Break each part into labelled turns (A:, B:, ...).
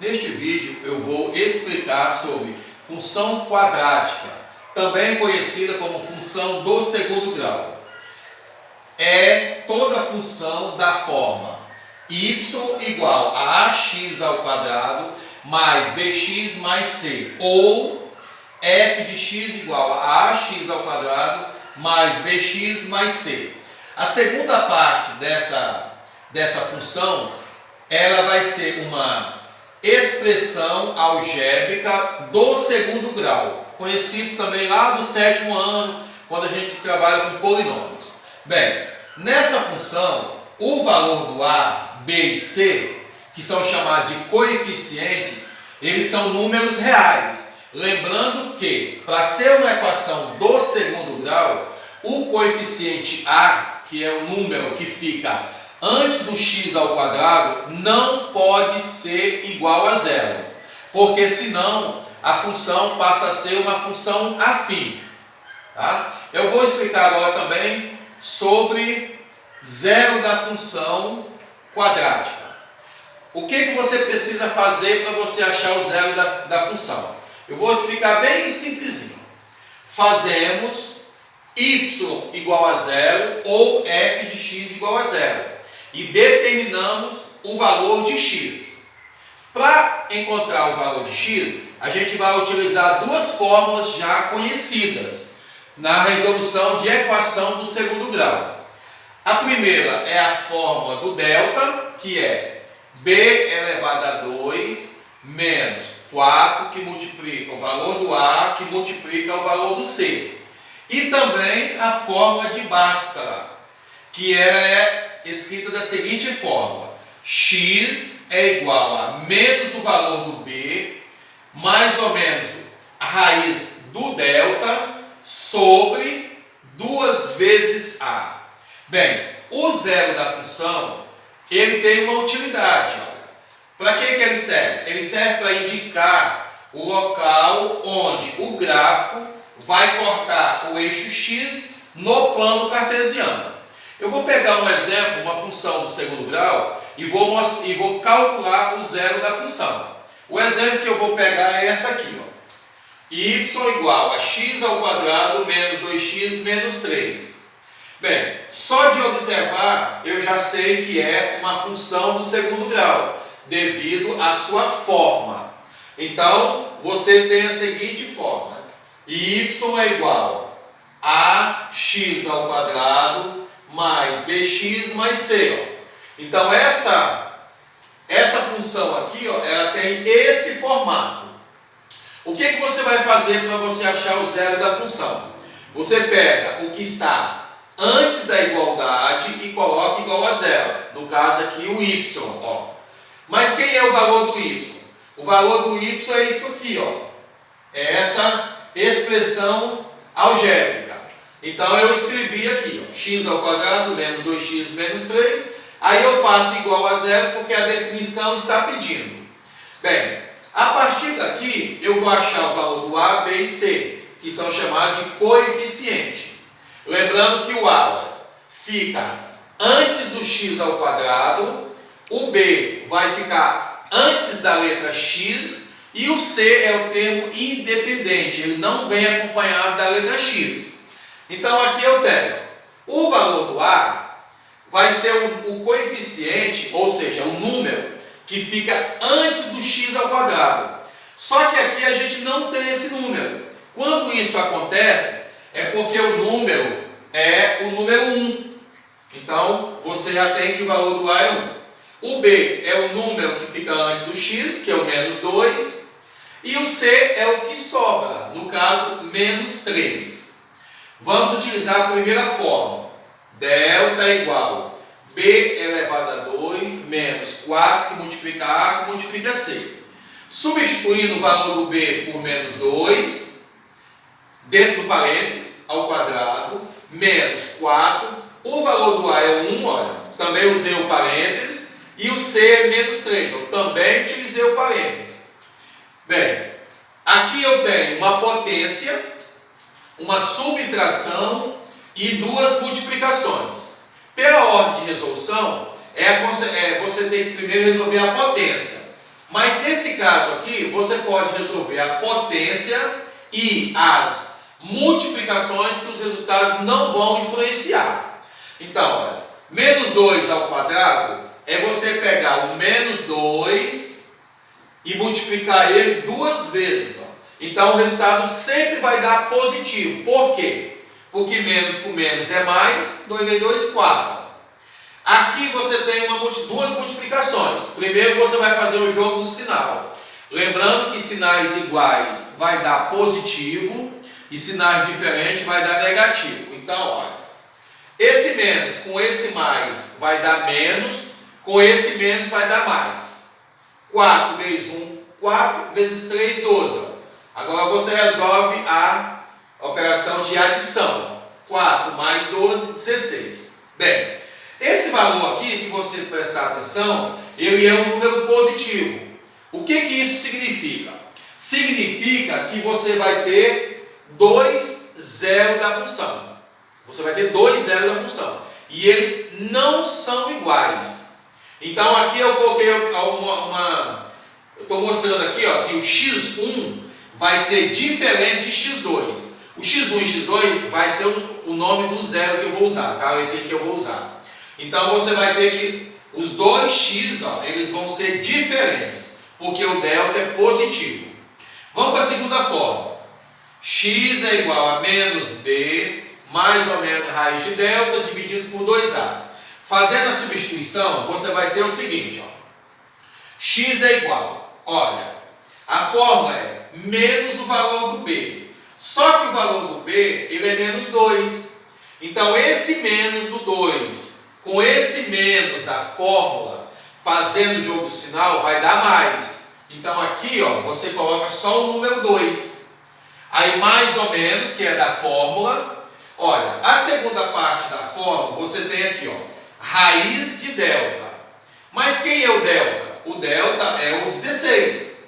A: Neste vídeo eu vou explicar sobre função quadrática, também conhecida como função do segundo grau. É toda função da forma y igual a ax ao quadrado mais bx mais c, ou f de x igual a ax ao quadrado mais bx mais c. A segunda parte dessa função, ela vai ser uma expressão algébrica do segundo grau, conhecido também lá do 7º ano, quando a gente trabalha com polinômios. Bem, nessa função, o valor do a, b e c, que são chamados de coeficientes, eles são números reais. Lembrando que, para ser uma equação do segundo grau, o coeficiente a, que é o número que fica antes do x ao quadrado, não pode ser igual a zero, porque senão a função passa a ser uma função afim. Tá? Eu vou explicar agora também sobre zero da função quadrática. O que você precisa fazer para você achar o zero da função? Eu vou explicar bem simplesinho. Fazemos y igual a zero ou f de x igual a zero e determinamos o valor de x. Para encontrar o valor de x, a gente vai utilizar duas fórmulas já conhecidas na resolução de equação do segundo grau. A primeira é a fórmula do delta, que é b elevado a 2 menos 4, que multiplica o valor do a, que multiplica o valor do c. E também a fórmula de Bhaskara, que ela é escrita da seguinte forma: x é igual a menos o valor do b, mais ou menos a raiz do delta, sobre 2 vezes a. Bem, o zero da função, ele tem uma utilidade. Para que ele serve? Ele serve para indicar o local onde o gráfico vai cortar o eixo x no plano cartesiano. Eu vou pegar um exemplo, uma função do segundo grau, e vou calcular o zero da função. O exemplo que eu vou pegar é essa aqui, ó. Y igual a x ao quadrado menos 2x menos 3. Bem, só de observar eu já sei que é uma função do segundo grau, devido à sua forma. Então, você tem a seguinte forma: y é igual a x ao quadrado mais bx mais c. Então, essa função aqui, ó, ela tem esse formato. O que você vai fazer para você achar o zero da função? Você pega o que está antes da igualdade e coloca igual a zero. No caso aqui, o y. Ó. Mas quem é o valor do y? O valor do y é isso aqui, ó. É essa expressão algébrica. Então eu escrevi aqui, ó, x ao quadrado menos 2x menos 3. Aí eu faço igual a zero porque a definição está pedindo. Bem, a partir daqui eu vou achar o valor do a, b e c, que são chamados de coeficiente. Lembrando que o a fica antes do x ao quadrado, o b vai ficar antes da letra x e o c é o termo independente, ele não vem acompanhado da letra x. Então aqui eu tenho o valor do a vai ser o coeficiente, ou seja, o número que fica antes do x ao quadrado. Só que aqui a gente não tem esse número. Quando isso acontece, é porque o número é o número 1. Então, você já tem que o valor do a é 1. O b é o número que fica antes do x, que é o menos 2. E o c é o que sobra, no caso, menos 3. Vamos utilizar a primeira forma. Delta igual b elevado a 2 menos 4, que multiplica a, que multiplica c. Substituindo o valor do b por menos 2, dentro do parênteses, ao quadrado, menos 4. O valor do a é 1, olha, também usei o parênteses. E o c é menos 3, eu também utilizei o parênteses. Bem, aqui eu tenho uma potência, uma subtração e duas multiplicações. Pela ordem de resolução, você tem que primeiro resolver a potência. Mas nesse Nesse caso aqui, você pode resolver a potência e as multiplicações que os resultados não vão influenciar. Então, olha, menos 2 ao quadrado é você pegar o menos 2 e multiplicar ele 2 vezes. Ó. Então, o resultado sempre vai dar positivo. Por quê? Porque menos com menos é mais, 2 vezes 2, 4. Aqui você tem duas multiplicações. Primeiro você vai fazer o jogo do sinal. Lembrando que sinais iguais vai dar positivo e sinais diferentes vai dar negativo. Então, olha, esse menos com esse mais vai dar menos, com esse menos vai dar mais. 4 vezes 1, 4 vezes 3, 12. Agora você resolve a operação de adição. 4 mais 12, 16. Bem, esse valor aqui, se você prestar atenção, ele é um número positivo. O que isso significa? Significa que você vai ter 2 zeros da função. Você vai ter 2 zeros da função. E eles não são iguais. Então aqui eu coloquei eu estou mostrando aqui ó, que o x1 vai ser diferente de x2. O x1 e x2 vai ser o nome do zero que eu vou usar, tá? O letra que eu vou usar. Então você vai ter que os 2x, ó, eles vão ser diferentes, porque o delta é positivo. Vamos para a segunda forma. X é igual a menos b, mais ou menos raiz de delta, dividido por 2a. Fazendo a substituição, você vai ter o seguinte, ó. X é igual, olha, a fórmula é menos o valor do b. Só que o valor do b, ele é menos 2. Então, esse menos do 2, com esse menos da fórmula, fazendo o jogo do sinal, vai dar mais. Então, aqui, ó, você coloca só o número 2. Aí, mais ou menos, que é da fórmula. Olha, a segunda parte da fórmula, você tem aqui, ó, raiz de delta. Mas quem é o delta? O delta é o 16.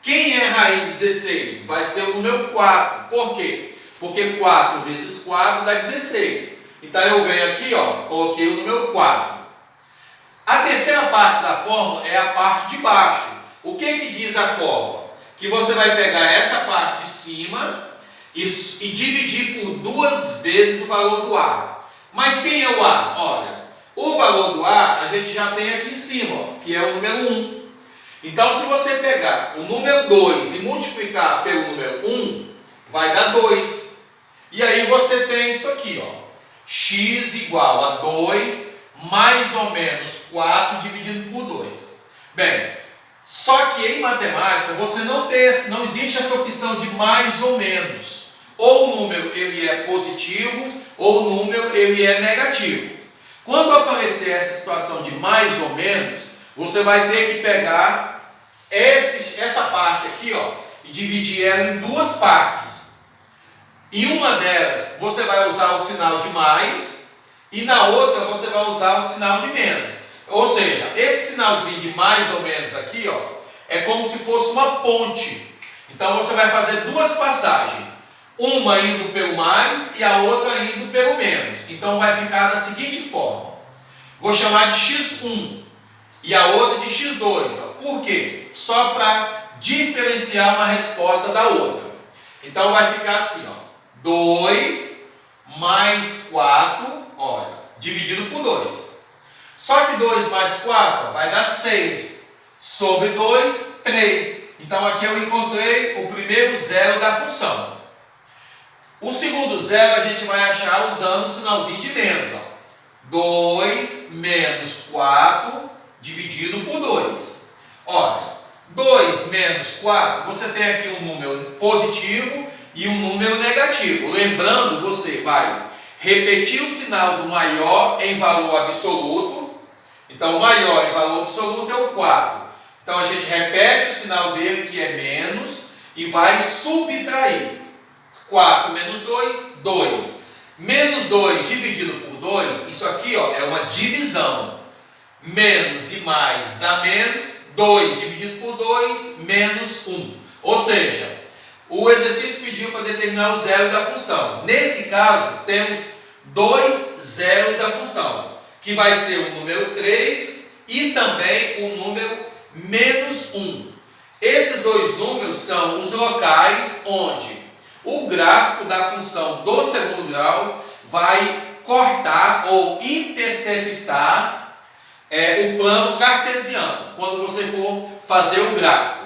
A: Quem é raiz de 16? Vai ser o número 4. Por quê? Porque 4 vezes 4 dá 16. Então eu venho aqui, ó, coloquei o número 4. A terceira parte da fórmula é a parte de baixo. O que diz a fórmula? Que você vai pegar essa parte de cima e dividir por 2 vezes o valor do A. Mas quem é o A? Olha, o valor do A a gente já tem aqui em cima, ó, que é o número 1. Então, se você pegar o número 2 e multiplicar pelo número 1, vai dar 2. E aí você tem isso aqui, ó. X igual a 2 mais ou menos 4 dividido por 2. Bem, só que em matemática você não existe essa opção de mais ou menos. Ou o número ele é positivo, ou o número ele é negativo. Quando aparecer essa situação de mais ou menos, você vai ter que pegar essa parte aqui, ó, e dividir ela em 2 partes. Em uma delas, você vai usar o sinal de mais, e na outra, você vai usar o sinal de menos. Ou seja, esse sinalzinho de mais ou menos aqui, ó, é como se fosse uma ponte. Então, você vai fazer 2 passagens. Uma indo pelo mais e a outra indo pelo menos. Então, vai ficar da seguinte forma. Vou chamar de x1 e a outra de x2. Ó. Por quê? Só para diferenciar uma resposta da outra. Então, vai ficar assim, ó. 2 mais 4, olha, dividido por 2. Só que 2 mais 4 vai dar 6. Sobre 2, 3. Então, aqui eu encontrei o primeiro zero da função. O segundo zero a gente vai achar usando o sinalzinho de menos. Ó. 2 menos 4 dividido por 2. Olha, 2 menos 4, você tem aqui um número positivo e um número negativo. Lembrando, você vai repetir o sinal do maior em valor absoluto. Então, o maior em valor absoluto é o 4. Então, a gente repete o sinal dele, que é menos, e vai subtrair. 4 menos 2, 2. Menos 2 dividido por 2, isso aqui ó, é uma divisão. Menos e mais dá menos, 2 dividido por 2, menos 1. Ou seja, o exercício pediu para determinar o zero da função. Nesse caso, temos 2 zeros da função, que vai ser o número 3 e também o número menos 1. dois números são os locais onde o gráfico da função do segundo grau vai cortar ou interceptar o plano cartesiano, quando você for fazer o gráfico.